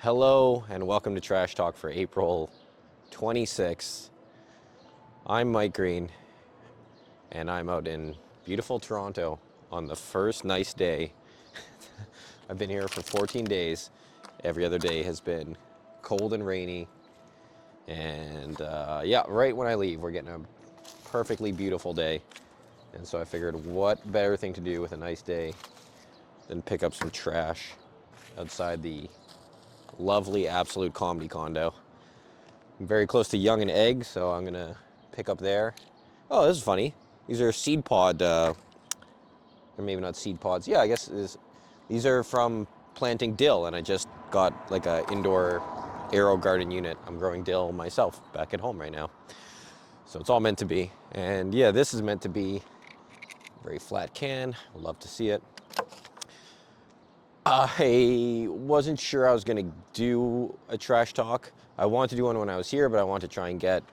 Hello and welcome to Trash Talk for April 26th. I'm Mike Green and I'm out in beautiful Toronto on the first nice day. I've been here for 14 days. Every other day has been cold and rainy. And right when I leave, we're getting a perfectly beautiful day. And so I figured what better thing to do with a nice day than pick up some trash outside the lovely Absolute Comedy condo. I'm very close to Young and Egg, so I'm gonna pick up there. Oh, this is funny. These are seed pod, or maybe not seed pods. Yeah, I guess these are from planting dill, and I just got like a indoor aero garden unit. I'm growing dill myself back at home right now. So it's all meant to be. And yeah, this is meant to be a very flat can. I'd love to see it. I wasn't sure I was going to do a trash talk. I wanted to do one when I was here, but I wanted to try and get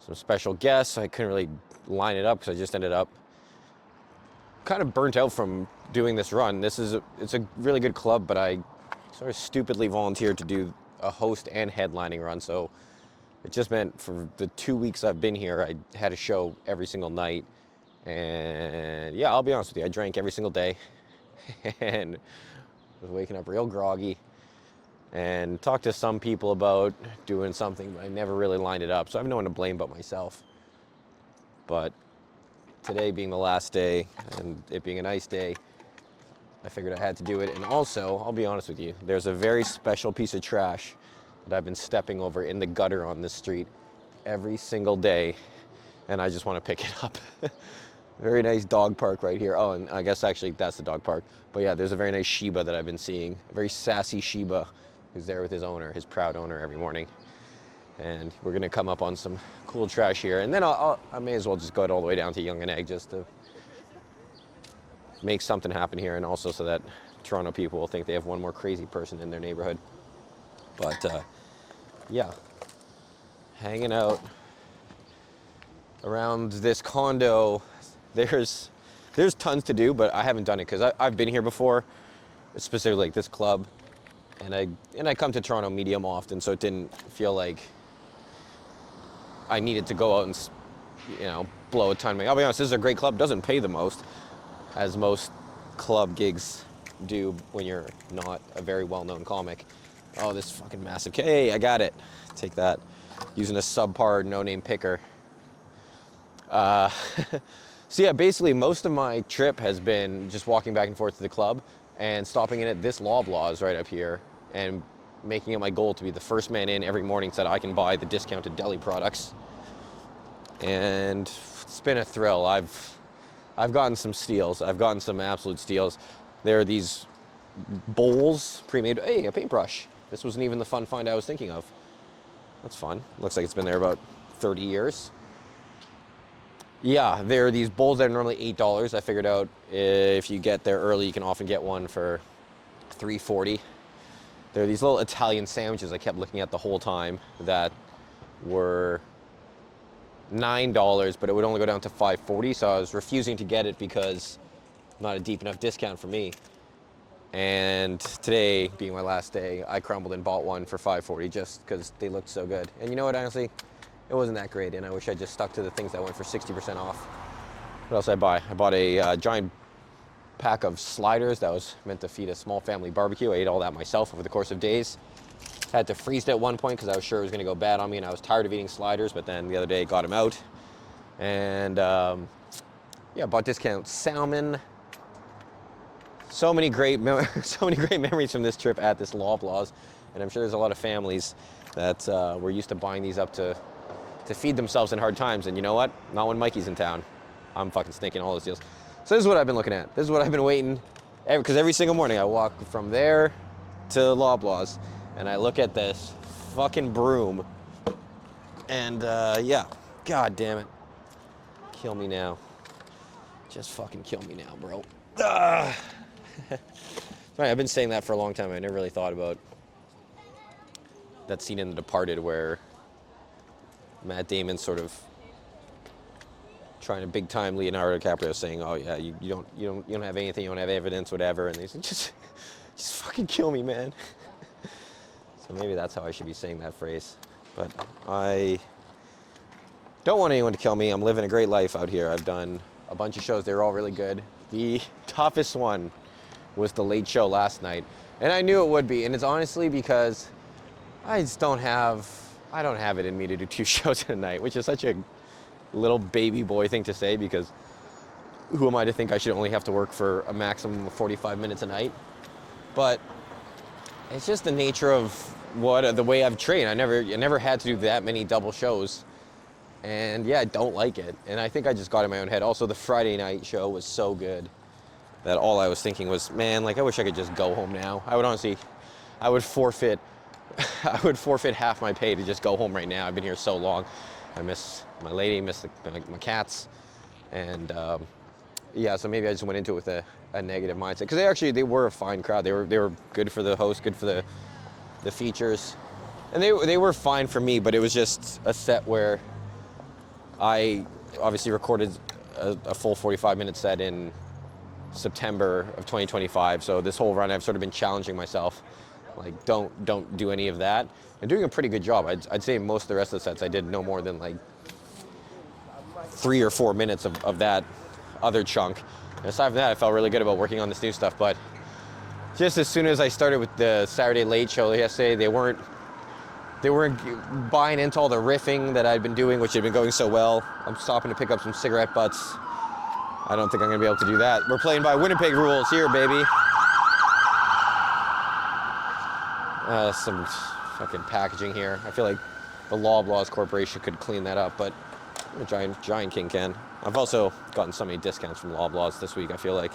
some special guests. I couldn't really line it up because I just ended up kind of burnt out from doing this run. It's a really good club, but I sort of stupidly volunteered to do a host and headlining run. So it just meant for the 2 weeks I've been here, I had a show every single night. And yeah, I'll be honest with you, I drank every single day. And was waking up real groggy, and talked to some people about doing something, but I never really lined it up. So I have no one to blame but myself. But today being the last day and it being a nice day, I figured I had to do it. And also, I'll be honest with you, there's a very special piece of trash that I've been stepping over in the gutter on this street every single day, and I just want to pick it up. Very nice dog park right here. Oh, and I guess actually that's the dog park. But yeah, there's a very nice Shiba that I've been seeing. A very sassy Shiba who's there with his owner, his proud owner, every morning. And we're going to come up on some cool trash here. And then I may as well just go all the way down to Young and Egg just to make something happen here. And also so that Toronto people will think they have one more crazy person in their neighborhood. But yeah, hanging out around this condo. There's tons to do, but I haven't done it because I've been here before, specifically like this club, and I come to Toronto medium often, so it didn't feel like I needed to go out and blow a ton of money. I'll be honest, this is a great club. Doesn't pay the most, as most club gigs do when you're not a very well-known comic. Oh, this fucking massive. Hey, I got it. Take that. Using a subpar no-name picker. So yeah, basically most of my trip has been just walking back and forth to the club and stopping in at this Loblaws right up here and making it my goal to be the first man in every morning so that I can buy the discounted deli products. And it's been a thrill. I've gotten some steals. I've gotten some absolute steals. There are these bowls pre-made. Hey, a paintbrush. This wasn't even the fun find I was thinking of. That's fun. Looks like it's been there about 30 years. Yeah, there are these bowls that are normally $8. I figured out if you get there early, you can often get one for $3.40. There are these little Italian sandwiches I kept looking at the whole time that were $9, but it would only go down to $5.40. So I was refusing to get it because not a deep enough discount for me. And today, being my last day, I crumbled and bought one for $5.40 just because they looked so good. And you know what, honestly? It wasn't that great, and I wish I just stuck to the things that went for 60% off. What else did I buy? I bought a giant pack of sliders that was meant to feed a small family barbecue. I ate all that myself over the course of days. Had to freeze it at one point because I was sure it was going to go bad on me, and I was tired of eating sliders, but then the other day got them out. And bought discount salmon. So many great memories from this trip at this Loblaws, and I'm sure there's a lot of families that were used to buying these up to feed themselves in hard times. And you know what? Not when Mikey's in town. I'm fucking stinking all those deals. So this is what I've been looking at. This is what I've been waiting, because every single morning I walk from there to Loblaws and I look at this fucking broom. And god damn it. Kill me now. Just fucking kill me now, bro. Right, I've been saying that for a long time. I never really thought about that scene in The Departed where Matt Damon's sort of trying to big time Leonardo DiCaprio, saying, "Oh yeah, you don't have anything, you don't have evidence, whatever," and he's like, just fucking kill me, man. So maybe that's how I should be saying that phrase. But I don't want anyone to kill me. I'm living a great life out here. I've done a bunch of shows. They were all really good. The toughest one was the late show last night. And I knew it would be. And it's honestly because I just don't have it in me to do 2 shows in a night, which is such a little baby boy thing to say, because who am I to think I should only have to work for a maximum of 45 minutes a night? But it's just the nature of the way I've trained. I never had to do that many double shows. And yeah, I don't like it. And I think I just got in my own head. Also, the Friday night show was so good that all I was thinking was, man, like, I wish I could just go home now. I would forfeit half my pay to just go home right now. I've been here so long. I miss my lady, miss my cats. And yeah, so maybe I just went into it with a negative mindset. Because they were a fine crowd. They were good for the host, good for the features. And they were fine for me, but it was just a set where I obviously recorded a full 45-minute set in September of 2025. So this whole run, I've sort of been challenging myself, like, don't do any of that. I'm doing a pretty good job. I'd say most of the rest of the sets I did no more than like 3 or 4 minutes of that other chunk. And aside from that, I felt really good about working on this new stuff. But just as soon as I started with the Saturday late show yesterday, they weren't buying into all the riffing that I'd been doing, which had been going so well. I'm stopping to pick up some cigarette butts. I don't think I'm gonna be able to do that. We're playing by Winnipeg rules here, baby. Some fucking packaging here. I feel like the Loblaws Corporation could clean that up, but Giant King can. I've also gotten so many discounts from Loblaws this week. I feel like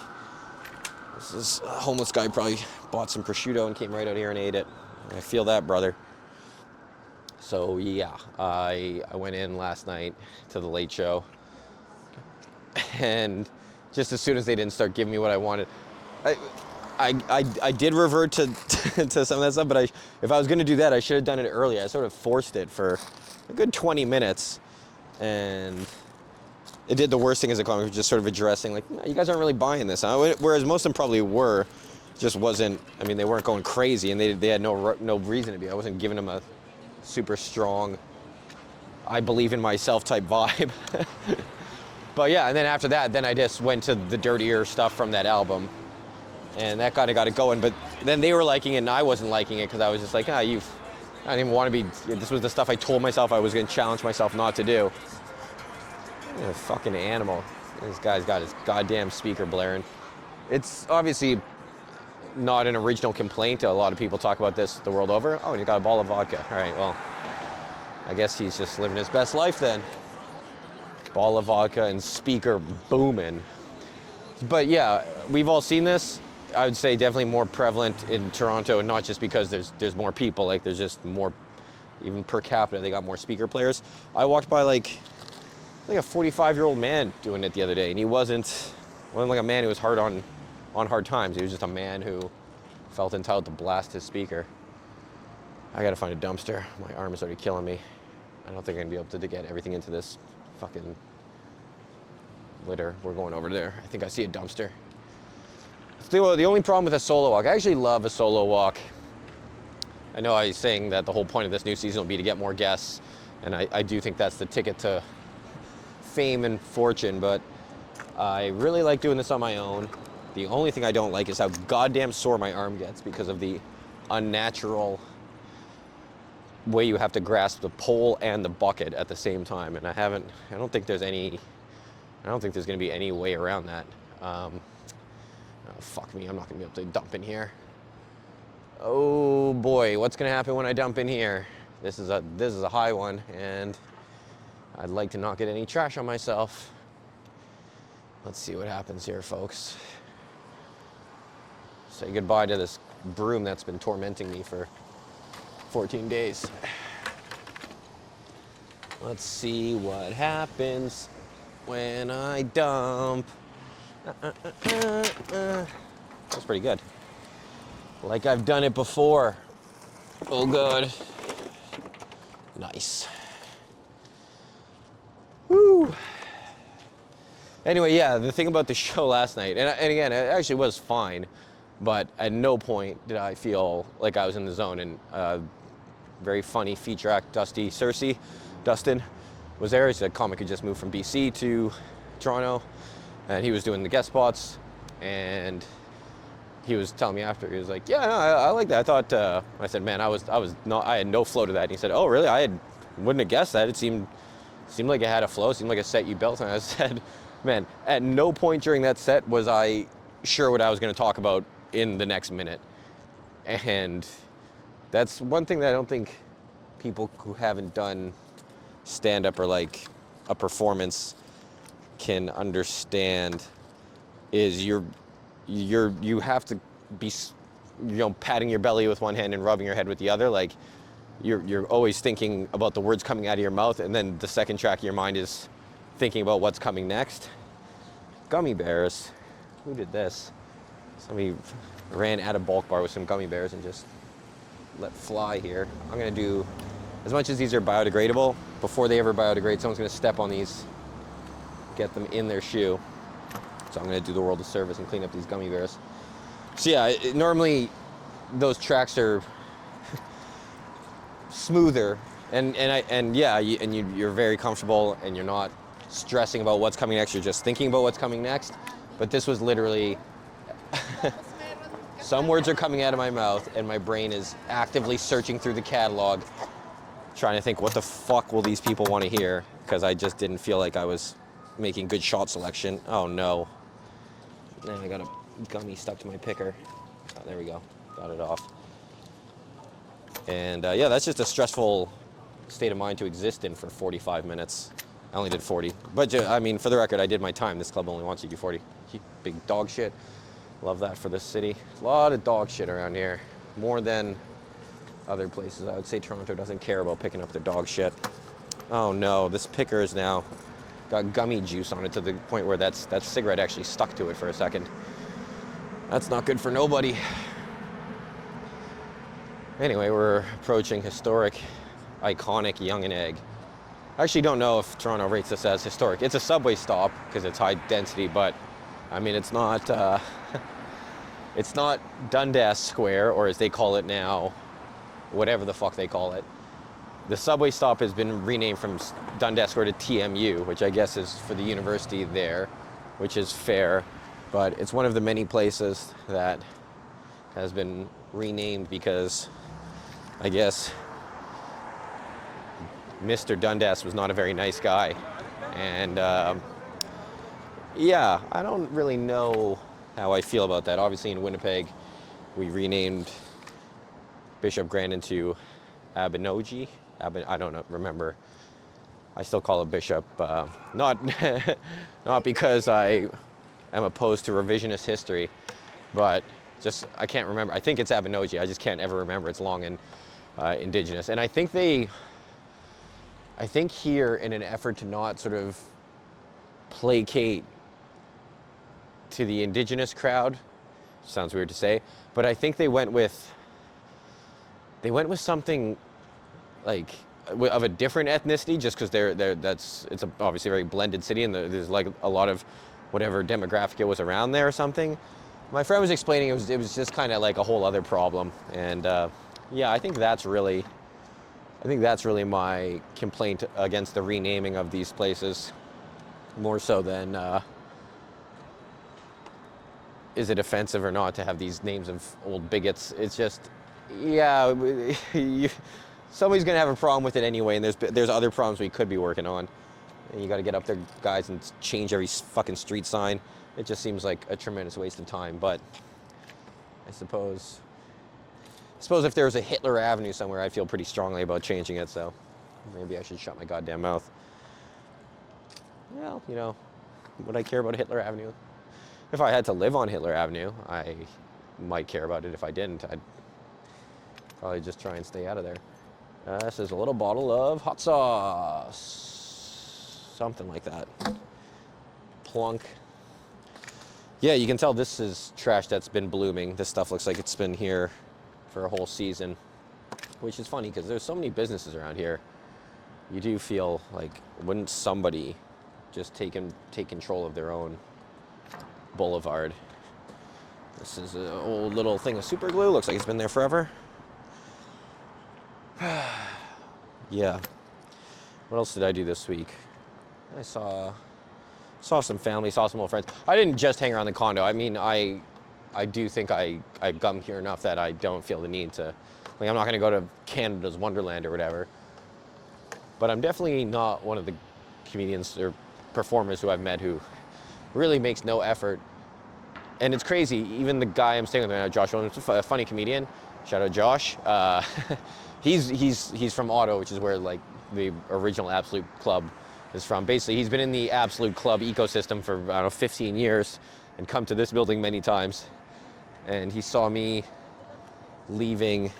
this homeless guy probably bought some prosciutto and came right out here and ate it. I feel that, brother. So yeah, I went in last night to the late show, and just as soon as they didn't start giving me what I wanted, I did revert to to some of that stuff. But if I was going to do that, I should have done it earlier. I sort of forced it for a good 20 minutes, and it did the worst thing as a comic, just sort of addressing, like, no, you guys aren't really buying this, huh? Whereas most of them probably were, just wasn't. I mean, they weren't going crazy, and they had no reason to be. I wasn't giving them a super strong, I believe in myself type vibe. But yeah, and then after that, then I just went to the dirtier stuff from that album, and that kind of got it going. But then they were liking it, and I wasn't liking it, because I was just like, I didn't even want to be. This was the stuff I told myself I was going to challenge myself not to do. A fucking animal. This guy's got his goddamn speaker blaring. It's obviously not an original complaint. A lot of people talk about this the world over. Oh, and you got a bottle of vodka. All right, well, I guess he's just living his best life then. Ball of vodka and speaker booming. But yeah, we've all seen this. I would say definitely more prevalent in Toronto, and not just because there's more people. Like, there's just more, even per capita, they got more speaker players. I walked by like a 45-year-old man doing it the other day, and he wasn't like a man who was hard on hard times. He was just a man who felt entitled to blast his speaker. I gotta find a dumpster. My arm is already killing me. I don't think I'm gonna be able to get everything into this fucking litter. We're going over there. I think I see a dumpster. The only problem with a solo walk, I actually love a solo walk. I know I was saying that the whole point of this new season will be to get more guests, and I do think that's the ticket to fame and fortune, but I really like doing this on my own. The only thing I don't like is how goddamn sore my arm gets because of the unnatural way you have to grasp the pole and the bucket at the same time, and I don't think there's going to be any way around that. Oh, fuck me, I'm not going to be able to dump in here. Oh boy, what's going to happen when I dump in here? This is a high one, and I'd like to not get any trash on myself. Let's see what happens here, folks. Say goodbye to this broom that's been tormenting me for 14 days. Let's see what happens when I dump. That's pretty good. Like I've done it before. Oh, good. Nice. Woo. Anyway, yeah, the thing about the show last night, and again, it actually was fine. But at no point did I feel like I was in the zone. And very funny feature act, Dustin was there. He's a comic who just moved from BC to Toronto, and he was doing the guest spots. And he was telling me after, he was like, "Yeah, no, I like that. I thought." I said, "Man, I had no flow to that." And he said, "Oh, really? Wouldn't have guessed that. It seemed like it had a flow. It seemed like a set you built." And I said, "Man, at no point during that set was I sure what I was going to talk about in the next minute." And that's one thing that I don't think people who haven't done stand-up or like a performance can understand is you have to be, patting your belly with one hand and rubbing your head with the other. Like you're always thinking about the words coming out of your mouth, and then the second track of your mind is thinking about what's coming next. Gummy bears. Who did this? Somebody ran out of bulk bar with some gummy bears and just let fly here. I'm gonna do, as much as these are biodegradable, before they ever biodegrade, someone's gonna step on these, get them in their shoe. So I'm gonna do the world a service and clean up these gummy bears. So yeah, normally those tracks are smoother, you're very comfortable, and you're not stressing about what's coming next. You're just thinking about what's coming next. But this was literally, some words are coming out of my mouth, and my brain is actively searching through the catalog, trying to think, what the fuck will these people want to hear? Because I just didn't feel like I was making good shot selection. Oh no. Now I got a gummy stuck to my picker. Oh, there we go. Got it off. And yeah, that's just a stressful state of mind to exist in for 45 minutes. I only did 40. But I mean, for the record, I did my time. This club only wants you to do 40. Big dog shit. Love that for this city. A lot of dog shit around here. More than other places. I would say Toronto doesn't care about picking up their dog shit. Oh no, this picker is now got gummy juice on it to the point where that cigarette actually stuck to it for a second. That's not good for nobody. Anyway, we're approaching historic, iconic Yonge and Egg. I actually don't know if Toronto rates this as historic. It's a subway stop because it's high density, but I mean, it's not it's not Dundas Square, or as they call it now, whatever the fuck they call it. The subway stop has been renamed from Dundas Square to TMU, which I guess is for the university there, which is fair. But it's one of the many places that has been renamed because I guess Mr. Dundas was not a very nice guy. And yeah, I don't really know how I feel about that. Obviously in Winnipeg, we renamed Bishop Grandin to Abinogi. I don't know, remember. I still call it Bishop. Not because I am opposed to revisionist history, but just, I can't remember. I think it's Abinogi. I just can't ever remember. It's long and indigenous. And I think here, in an effort to not sort of placate to the indigenous crowd, sounds weird to say, but I think they went with something like of a different ethnicity, just because it's obviously a very blended city, and there's like a lot of whatever demographic it was around there or something. My friend was explaining it was just kind of like a whole other problem, and yeah, I think that's really my complaint against the renaming of these places, more so than is it offensive or not to have these names of old bigots. It's just, yeah, somebody's gonna have a problem with it anyway, and there's other problems we could be working on. And you got to get up there, guys, and change every fucking street sign. It just seems like a tremendous waste of time. But I suppose if there was a Hitler Avenue somewhere, I'd feel pretty strongly about changing it. So maybe I should shut my goddamn mouth. Well, would I care about Hitler Avenue? If I had to live on Hitler Avenue, I might care about it. If I didn't, I'd probably just try and stay out of there. This is a little bottle of hot sauce. Something like that. Plunk. Yeah, you can tell this is trash that's been blooming. This stuff looks like it's been here for a whole season, which is funny because there's so many businesses around here. You do feel like, wouldn't somebody just take control of their own boulevard? This is an old little thing of super glue. Looks like it's been there forever. Yeah. What else did I do this week? I saw some family, saw some old friends. I didn't just hang around the condo. I mean, I do think I come here enough that I don't feel the need to, like, I'm not going to go to Canada's Wonderland or whatever. But I'm definitely not one of the comedians or performers who I've met who really makes no effort. And it's crazy. Even the guy I'm staying with right now, Josh, a funny comedian. Shout out Josh. He's from Ottawa, which is where like the original Absolute Club is from. Basically, he's been in the Absolute Club ecosystem for, I don't know, 15 years and come to this building many times. And he saw me leaving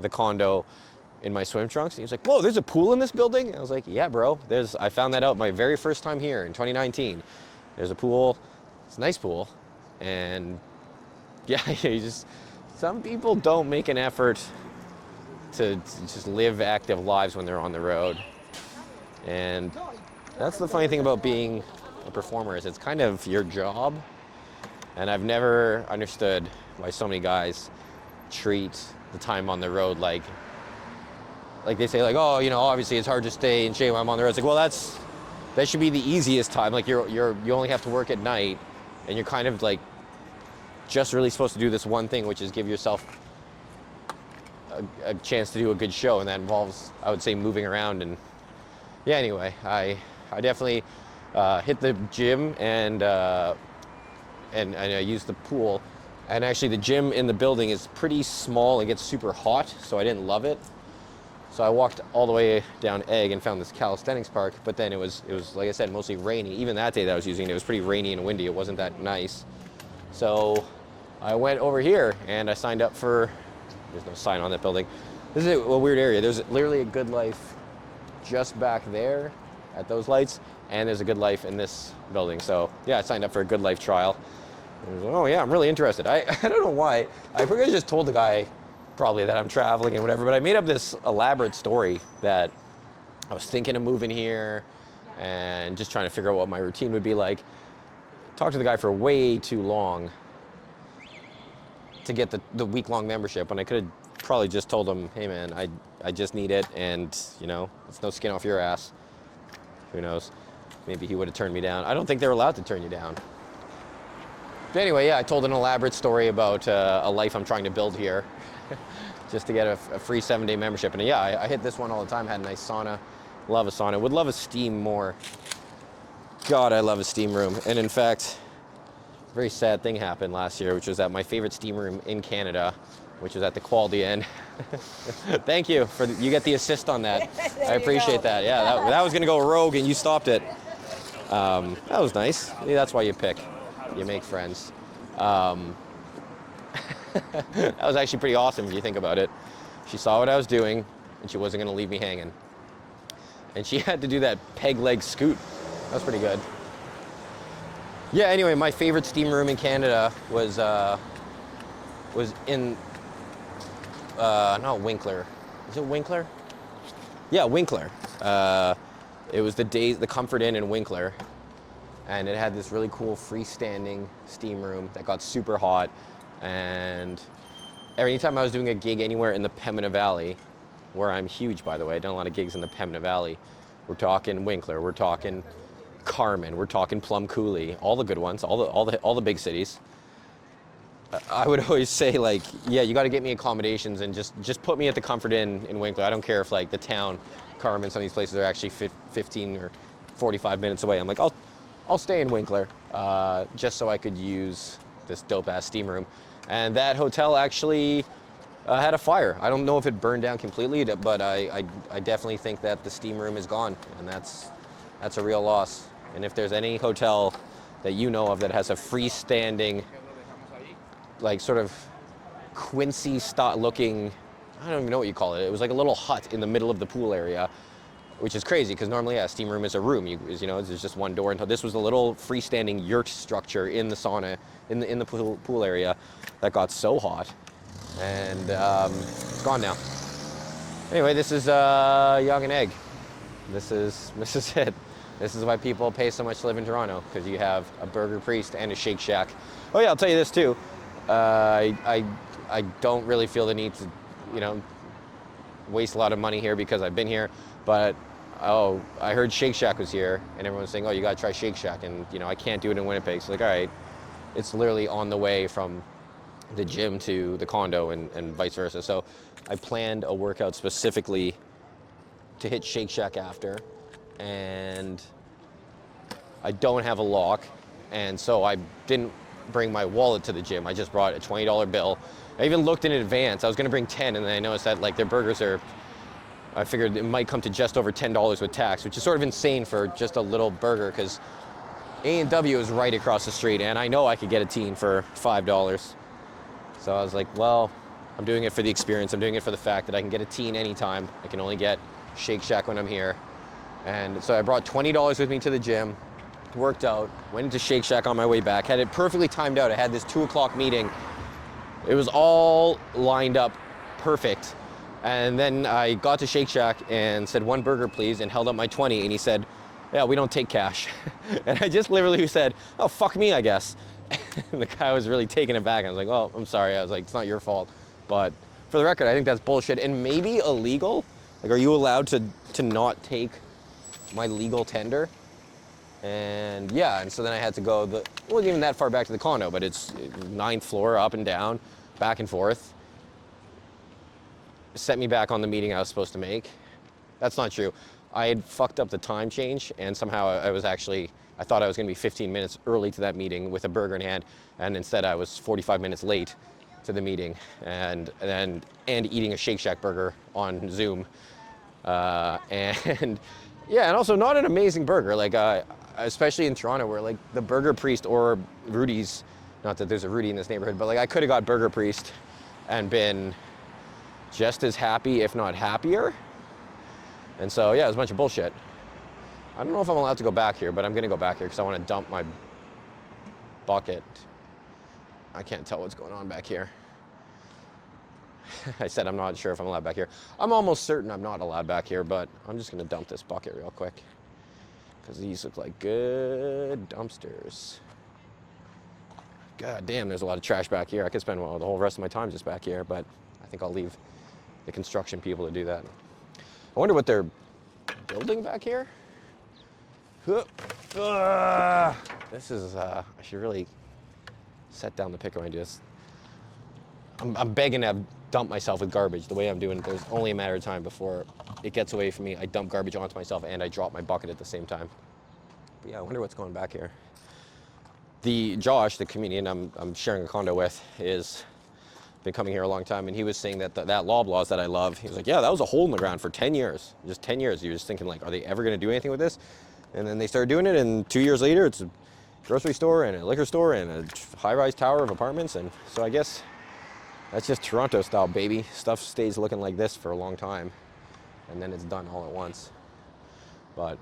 the condo in my swim trunks. And he was like, whoa, there's a pool in this building? And I was like, yeah, bro. I found that out my very first time here in 2019. There's a pool. It's a nice pool. And yeah, some people don't make an effort to just live active lives when they're on the road. And that's the funny thing about being a performer, is it's kind of your job. And I've never understood why so many guys treat the time on the road like they say, like, oh, you know, obviously it's hard to stay in shape when I'm on the road. It's like, well, that should be the easiest time. Like you only have to work at night, and you're kind of like just really supposed to do this one thing, which is give yourself a chance to do a good show, and that involves, I would say, moving around. And yeah, anyway, I definitely hit the gym and I used the pool. And actually, the gym in the building is pretty small. It gets super hot, so I didn't love it. So I walked all the way down Egg and found this calisthenics park. But then it was like I said, mostly rainy. Even that day that I was using it, it was pretty rainy and windy. It wasn't that nice. So I went over here and I signed up for. There's no sign on that building. This is a weird area. There's literally a Good Life just back there at those lights, and there's a Good Life in this building. So yeah, I signed up for a Good Life trial. And I was like, oh yeah, I'm really interested. I don't know why. I forget, I just told the guy probably that I'm traveling and whatever, but I made up this elaborate story that I was thinking of moving here and just trying to figure out what my routine would be like. Talked to the guy for way too long to get the week-long membership, when I could have probably just told him, hey man, I just need it, and you know, it's no skin off your ass. Who knows? Maybe he would have turned me down. I don't think they're allowed to turn you down. But anyway, yeah, I told an elaborate story about a life I'm trying to build here just to get a free 7-day membership. And yeah, I hit this one all the time, had a nice sauna. Love a sauna. Would love a steam more. God, I love a steam room. And in fact, a very sad thing happened last year, which was at my favorite steam room in Canada, which was at the Quality Inn. Thank you you get the assist on that. I appreciate that. Yeah, that was gonna go rogue and you stopped it. That was nice. Maybe that's why you pick. You make friends. That was actually pretty awesome if you think about it. She saw what I was doing and she wasn't gonna leave me hanging. And she had to do that peg leg scoot. That was pretty good. Yeah, anyway, my favorite steam room in Canada was in, not Winkler. Is it Winkler? Yeah, Winkler. It was the Comfort Inn in Winkler. And it had this really cool freestanding steam room that got super hot. And anytime I was doing a gig anywhere in the Pembina Valley, where I'm huge, by the way, I've done a lot of gigs in the Pembina Valley. We're talking Winkler, we're talking Carman, we're talking Plum Coulee, all the good ones, all the big cities. I would always say, like, yeah, you got to get me accommodations and just put me at the Comfort Inn in Winkler. I don't care if like the town, Carman, some of these places are actually 15 or 45 minutes away. I'm like, I'll stay in Winkler just so I could use this dope ass steam room. And that hotel actually had a fire. I don't know if it burned down completely, but I definitely think that the steam room is gone, and that's a real loss. And if there's any hotel that you know of that has a freestanding, like sort of Quincy style looking, I don't even know what you call it. It was like a little hut in the middle of the pool area, which is crazy because normally a steam room is a room. There's just one door. Until this was a little freestanding yurt structure in the sauna, in the pool area, that got so hot, and it's gone now. Anyway, this is Yonge and Egg. This is it. This is why people pay so much to live in Toronto, because you have a Burger Priest and a Shake Shack. Oh yeah, I'll tell you this too. I don't really feel the need to, you know, waste a lot of money here because I've been here. But oh, I heard Shake Shack was here, and everyone's saying, oh, you gotta try Shake Shack, and you know, I can't do it in Winnipeg. So like, all right, it's literally on the way from the gym to the condo and vice versa. So I planned a workout specifically to hit Shake Shack after, and I don't have a lock, and so I didn't bring my wallet to the gym. I just brought a $20 bill. I even looked in advance. I was gonna bring 10, and then I noticed that like their burgers are, I figured it might come to just over $10 with tax, which is sort of insane for just a little burger, because A&W is right across the street, and I know I could get a teen for $5. So I was like, well, I'm doing it for the experience. I'm doing it for the fact that I can get a teen anytime. I can only get Shake Shack when I'm here. And so I brought $20 with me to the gym, worked out, went into Shake Shack on my way back, had it perfectly timed out. I had this 2 o'clock meeting. It was all lined up perfect. And then I got to Shake Shack and said, 1 burger, please, and held up my 20, and he said, yeah, we don't take cash. And I just literally said, oh, fuck me, I guess. And the guy was really taken aback. I was like, oh, I'm sorry. I was like, it's not your fault. But for the record, I think that's bullshit and maybe illegal. Like, are you allowed to not take my legal tender? And yeah, and so then I had to go, it wasn't even that far back to the condo, but it's 9th floor, up and down, back and forth. Set me back on the meeting I was supposed to make. That's not true. I had fucked up the time change, and somehow I thought I was gonna be 15 minutes early to that meeting with a burger in hand, and instead I was 45 minutes late to the meeting, and eating a Shake Shack burger on Zoom. And yeah, and also not an amazing burger, like especially in Toronto, where like the Burger Priest or Rudy's, not that there's a Rudy in this neighborhood, but like I could have got Burger Priest and been just as happy, if not happier. And so yeah, it was a bunch of bullshit. I don't know if I'm allowed to go back here, but I'm gonna go back here because I want to dump my bucket. I can't tell what's going on back here. I said I'm not sure if I'm allowed back here. I'm almost certain I'm not allowed back here, but I'm just gonna dump this bucket real quick because these look like good dumpsters. God damn, there's a lot of trash back here. I could spend the whole rest of my time just back here, but I think I'll leave the construction people to do that. I wonder what they're building back here. This is, I should really set down the picker when I do this. I'm begging to dump myself with garbage. The way I'm doing it, there's only a matter of time before it gets away from me. I dump garbage onto myself and I drop my bucket at the same time. But yeah, I wonder what's going back here. Josh, the comedian I'm sharing a condo with, is been coming here a long time, and he was saying that that Loblaws that I love, he was like, yeah, that was a hole in the ground for 10 years. Just 10 years. He was thinking like, are they ever going to do anything with this? And then they started doing it, and 2 years later, it's a grocery store and a liquor store and a high-rise tower of apartments. And so I guess that's just Toronto style, baby. Stuff stays looking like this for a long time, and then it's done all at once. But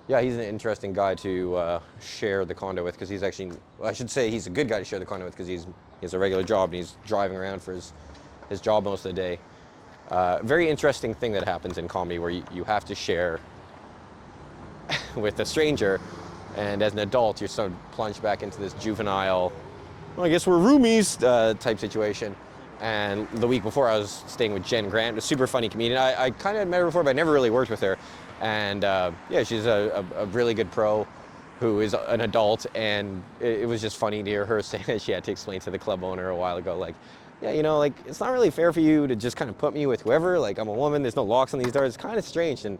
yeah, he's an interesting guy to share the condo with, because he's actually, well, I should say he's a good guy to share the condo with because he has a regular job and he's driving around for his job most of the day. Very interesting thing that happens in comedy where you have to share with a stranger, and as an adult you're sort of plunged back into this juvenile, well, I guess we're roomies type situation. And the week before I was staying with Jen Grant, a super funny comedian. I kind of had met her before, but I never really worked with her. And yeah, she's a really good pro who is an adult, and it was just funny to hear her say that she had to explain to the club owner a while ago, like, yeah, you know, like, it's not really fair for you to just kind of put me with whoever. Like, I'm a woman, there's no locks on these doors. It's kind of strange. And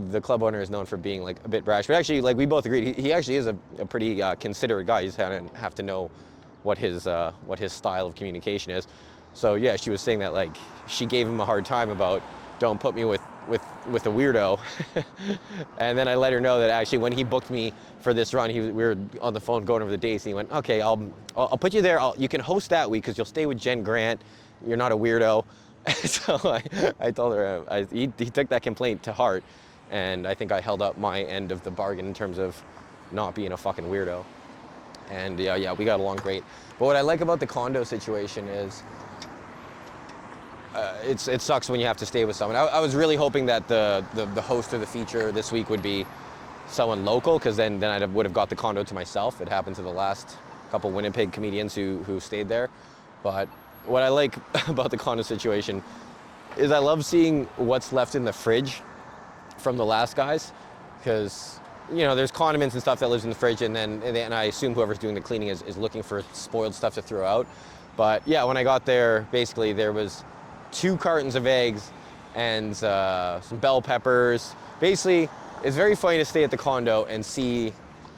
the club owner is known for being like a bit brash, but actually, like, we both agreed, he actually is a pretty considerate guy. You just have to know what his style of communication is. So yeah, she was saying that like she gave him a hard time about don't put me with a weirdo. And then I let her know that actually when he booked me for this run, we were on the phone going over the dates, and he went, okay, I'll put you there. You can host that week because you'll stay with Jen Grant. You're not a weirdo. So I told her, he took that complaint to heart, and I think I held up my end of the bargain in terms of not being a fucking weirdo. And yeah, we got along great. But what I like about the condo situation is it sucks when you have to stay with someone. I was really hoping that the host of the feature this week would be someone local, because then I would have got the condo to myself. It happened to the last couple Winnipeg comedians who stayed there. But what I like about the condo situation is I love seeing what's left in the fridge from the last guys, because there's condiments and stuff that lives in the fridge, and I assume whoever's doing the cleaning is looking for spoiled stuff to throw out. But yeah, when I got there, basically there was 2 cartons of eggs and some bell peppers. Basically, it's very funny to stay at the condo and see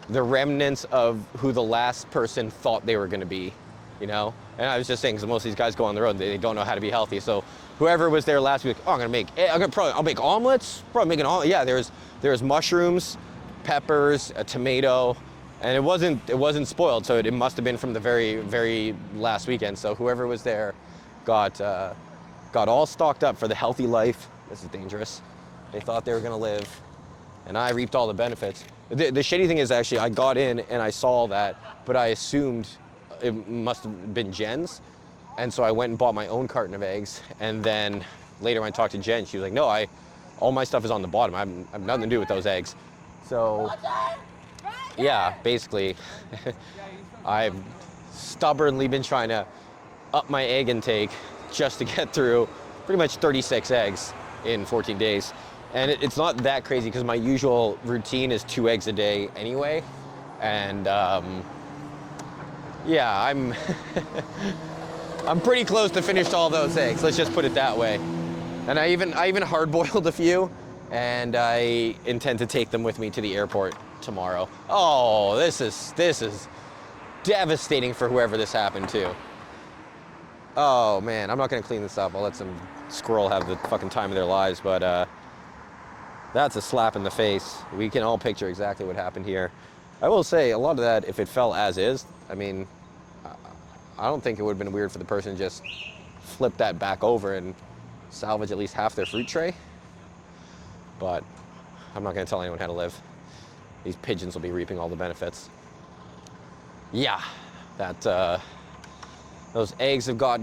the remnants of who the last person thought they were going to be, And I was just saying, because most of these guys go on the road, they don't know how to be healthy. So whoever was there last week, I'll make omelets. Probably make an omelet. Yeah, there was mushrooms, peppers, a tomato, and it wasn't spoiled. So it must have been from the very, very last weekend. So whoever was there got all stocked up for the healthy life. This is dangerous. They thought they were going to live, and I reaped all the benefits. The shitty thing is, actually, I got in and I saw that, but I assumed it must have been Jen's. And so I went and bought my own carton of eggs. And then later when I talked to Jen, she was like, no, all my stuff is on the bottom. I have nothing to do with those eggs. So yeah, basically, I've stubbornly been trying to up my egg intake just to get through pretty much 36 eggs in 14 days. And it's not that crazy, because my usual routine is 2 eggs a day anyway. And yeah, I'm I'm pretty close to finished all those eggs. Let's just put it that way. And I even hard-boiled a few, and I intend to take them with me to the airport tomorrow. Oh, this is devastating for whoever this happened to. Oh man, I'm not gonna clean this up. I'll let some squirrel have the fucking time of their lives, but that's a slap in the face. We can all picture exactly what happened here. I will say, a lot of that, if it fell as is, I mean, I don't think it would have been weird for the person to just flip that back over and salvage at least half their fruit tray. But I'm not going to tell anyone how to live. These pigeons will be reaping all the benefits. Yeah, those eggs have got.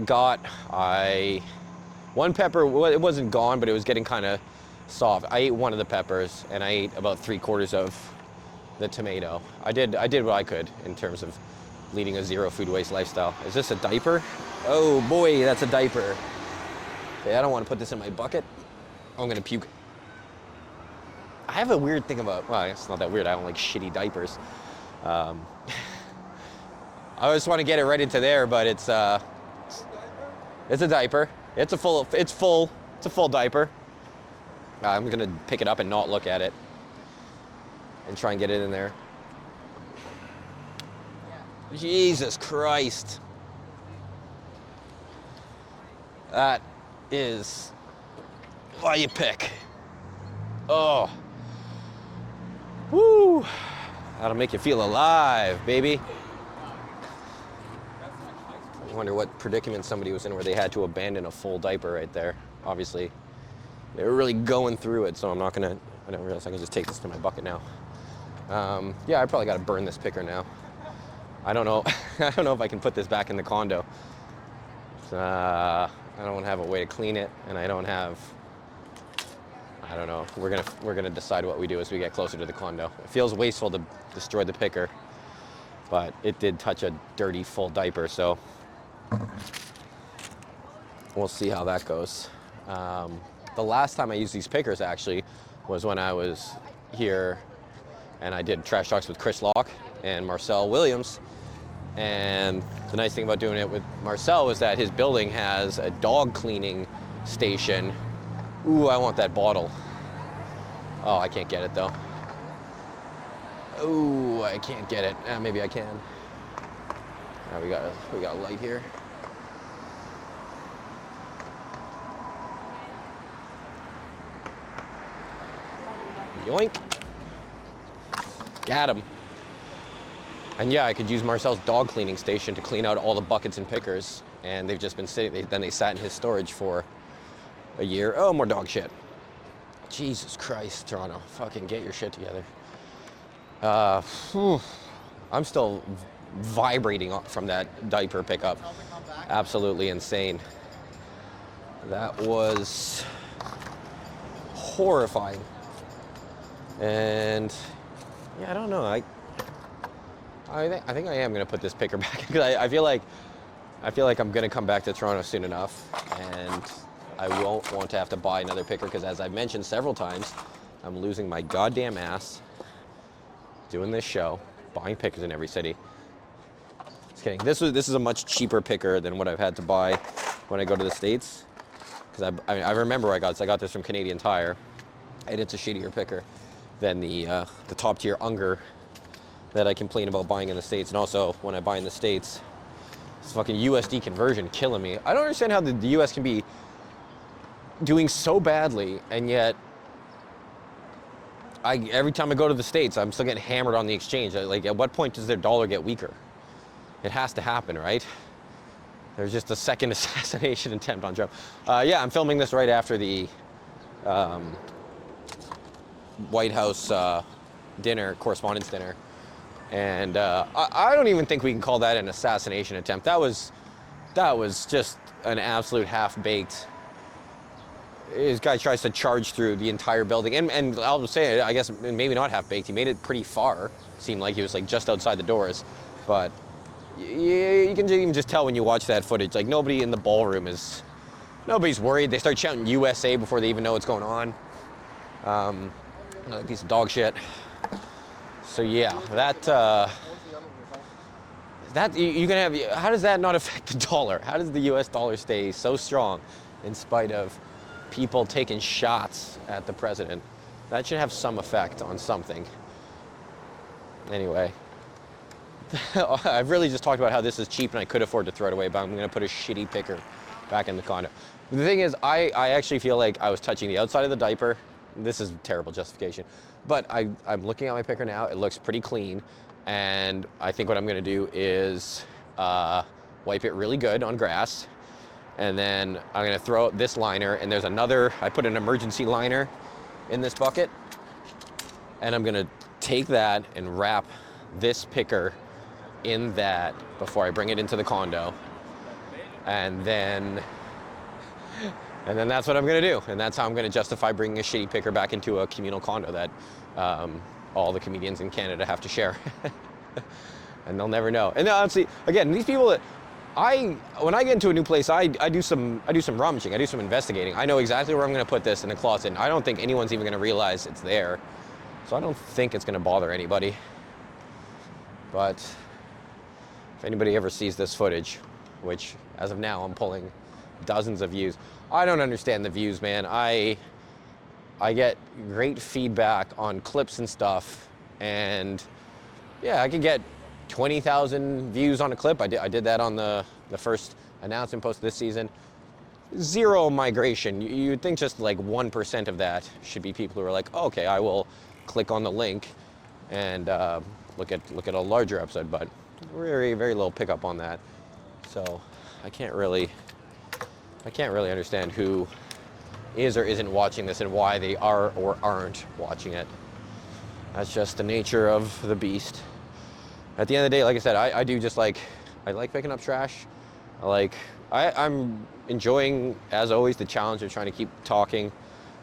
One pepper, it wasn't gone, but it was getting kind of soft. I ate one of the peppers, and I ate about 3/4 of the tomato. I did what I could in terms of leading a zero food waste lifestyle. Is this a diaper? Oh boy, that's a diaper. Okay, I don't want to put this in my bucket. I'm gonna puke. I have a weird thing about, well, it's not that weird. I don't like shitty diapers. I just want to get it right into there, but it's a diaper. It's a full diaper. I'm gonna pick it up and not look at it and try and get it in there. Jesus Christ. That is why you pick. Oh. Woo. That'll make you feel alive, baby. I wonder what predicament somebody was in where they had to abandon a full diaper right there. Obviously, they were really going through it, so I don't realize I can just take this to my bucket now. Yeah, I probably got to burn this picker now. I don't know. I don't know if I can put this back in the condo. I don't have a way to clean it, and I don't know. We're gonna decide what we do as we get closer to the condo. It feels wasteful to destroy the picker, but it did touch a dirty full diaper, so we'll see how that goes. The last time I used these pickers actually was when I was here, and I did trash talks with Chris Locke and Marcel Williams. And the nice thing about doing it with Marcel was that his building has a dog cleaning station. Ooh, I want that bottle. Oh, I can't get it though. Ooh, I can't get it. Maybe I can. We got a light here. Yoink. Got him. And yeah, I could use Marcel's dog cleaning station to clean out all the buckets and pickers, and they've just been sitting. Then they sat in his storage for a year. Oh, more dog shit. Jesus Christ, Toronto, fucking get your shit together. I'm still vibrating from that diaper pickup. Absolutely insane. That was horrifying. And yeah, I don't know. I think I am gonna put this picker back because I feel like I'm gonna come back to Toronto soon enough, and I won't want to have to buy another picker because, as I've mentioned several times, I'm losing my goddamn ass doing this show, buying pickers in every city. Just kidding. This is a much cheaper picker than what I've had to buy when I go to the States. Because I remember where I got this. I got this from Canadian Tire, and it's a shittier picker than the top tier Unger that I complain about buying in the States. And also, when I buy in the States, it's fucking USD conversion killing me. I don't understand how the US can be doing so badly, and yet every time I go to the States, I'm still getting hammered on the exchange. Like, at what point does their dollar get weaker? It has to happen, right? There's just a second assassination attempt on Trump. Yeah, I'm filming this right after the White House dinner, correspondence dinner. And I don't even think we can call that an assassination attempt. That was just an absolute half-baked. This guy tries to charge through the entire building, and I'll just say it, I guess maybe not half-baked. He made it pretty far. Seemed like he was like just outside the doors, but you can even just tell when you watch that footage. Like, nobody in the ballroom nobody's worried. They start shouting USA before they even know what's going on. Another piece of dog shit. So yeah, that you can have. How does that not affect the dollar? How does the U.S. dollar stay so strong in spite of people taking shots at the president? That should have some effect on something. Anyway, I've really just talked about how this is cheap and I could afford to throw it away, but I'm going to put a shitty picker back in the condo. The thing is, I actually feel like I was touching the outside of the diaper. This is terrible justification, but I'm looking at my picker now. It looks pretty clean, and I think what I'm going to do is wipe it really good on grass, and then I'm going to throw out this liner, and there's another. I put an emergency liner in this bucket, and I'm going to take that and wrap this picker in that before I bring it into the condo, and then that's what I'm going to do, and that's how I'm going to justify bringing a shitty picker back into a communal condo that all the comedians in Canada have to share. And they'll never know. And honestly, again, these people that when I get into a new place, I do some rummaging, I do some investigating. I know exactly where I'm going to put this in a closet, and I don't think anyone's even going to realize it's there. So I don't think it's going to bother anybody. But if anybody ever sees this footage, which as of now I'm pulling dozens of views. I don't understand the views, man. I get great feedback on clips and stuff, and yeah, I could get 20,000 views on a clip. I did that on the first announcement post this season. Zero migration. You'd think just like 1% of that should be people who are like, oh, okay, I will click on the link and look at a larger episode, but very, very little pickup on that. So I can't really understand who is or isn't watching this and why they are or aren't watching it. That's just the nature of the beast. At the end of the day, like I said, I do just I like picking up trash. I'm enjoying, as always, the challenge of trying to keep talking.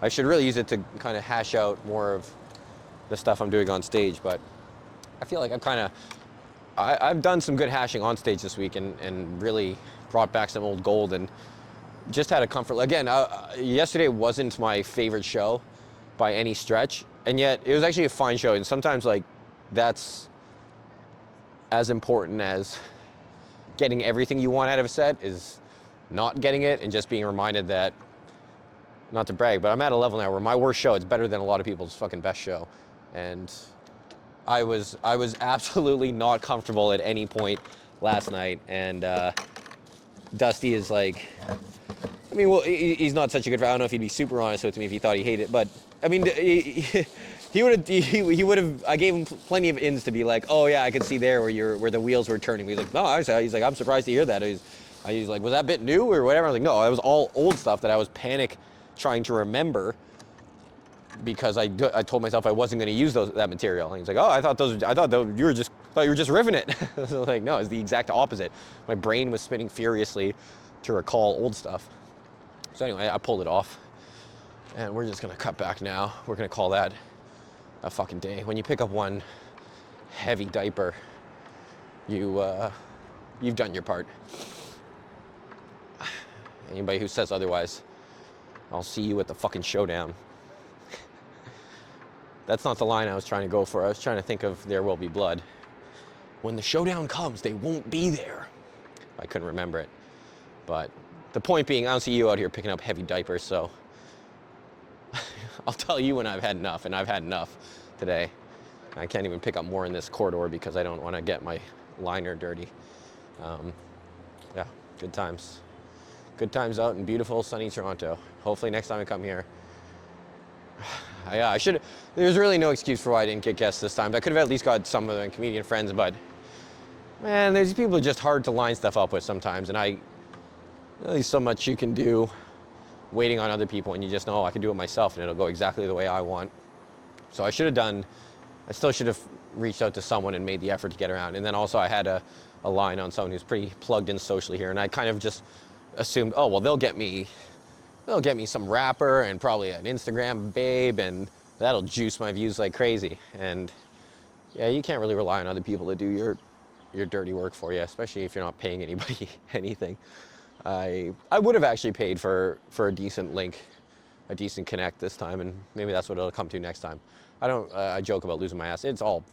I should really use it to kind of hash out more of the stuff I'm doing on stage, but I feel like I've done some good hashing on stage this week and really brought back some old gold and just had a comfort. Again, yesterday wasn't my favorite show by any stretch, and yet it was actually a fine show. And sometimes that's as important as getting everything you want out of a set is not getting it and just being reminded that, not to brag, but I'm at a level now where my worst show is better than a lot of people's fucking best show. And I was absolutely not comfortable at any point last night, and Dusty is like, I mean, well, he's not such a good. I don't know if he'd be super honest with me if he thought he hated it, but I mean, he would have. I gave him plenty of ins to be like, oh yeah, I could see there where the wheels were turning. He's like, no, he's like, I'm surprised to hear that. He's like, was that bit new or whatever? I was like, no, that was all old stuff that I was panic trying to remember because I told myself I wasn't going to use that material. And he's like, oh, I thought you were just riffing it. I was like, no, it's the exact opposite. My brain was spinning furiously to recall old stuff. So anyway, I pulled it off, and we're just gonna cut back now. We're gonna call that a fucking day. When you pick up one heavy diaper, you've done your part. Anybody who says otherwise, I'll see you at the fucking showdown. That's not the line I was trying to go for. I was trying to think of There Will Be Blood. When the showdown comes, they won't be there. I couldn't remember it. But the point being, I don't see you out here picking up heavy diapers, so I'll tell you when I've had enough, and I've had enough today. I can't even pick up more in this corridor because I don't want to get my liner dirty. Yeah, good times. Good times out in beautiful, sunny Toronto. Hopefully next time I come here. Yeah, I should. There's really no excuse for why I didn't get guests this time. I could have at least got some of the comedian friends, but man, there's people who are just hard to line stuff up with sometimes, and only so much you can do waiting on other people, and you just know, oh, I can do it myself, and it'll go exactly the way I want. So I still should have reached out to someone and made the effort to get around. And then also I had a line on someone who's pretty plugged in socially here, and I kind of just assumed, oh, well, they'll get me some rapper and probably an Instagram babe, and that'll juice my views like crazy. And yeah, you can't really rely on other people to do your dirty work for you, especially if you're not paying anybody anything. I would have actually paid for a decent link, a decent connect this time, and maybe that's what it'll come to next time. I joke about losing my ass. It's all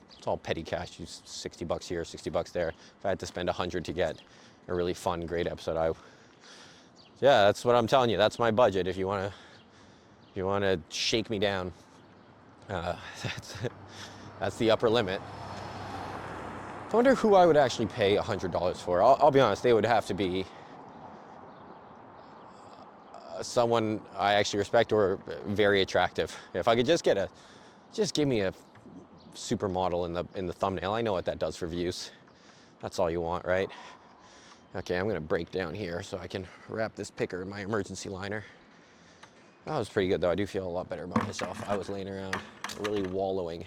petty cash. Use $60 here, $60 there. If I had to spend $100 to get a really fun, great episode, yeah, that's what I'm telling you. That's my budget. If you wanna shake me down, that's the upper limit. I wonder who I would actually pay $100 for. I'll be honest. They would have to be someone I actually respect or very attractive. If I could just give me a supermodel in the thumbnail. I know what that does for views. That's all you want, right? Okay, I'm gonna break down here so I can wrap this picker in my emergency liner. That was pretty good though. I do feel a lot better about myself. I was laying around really wallowing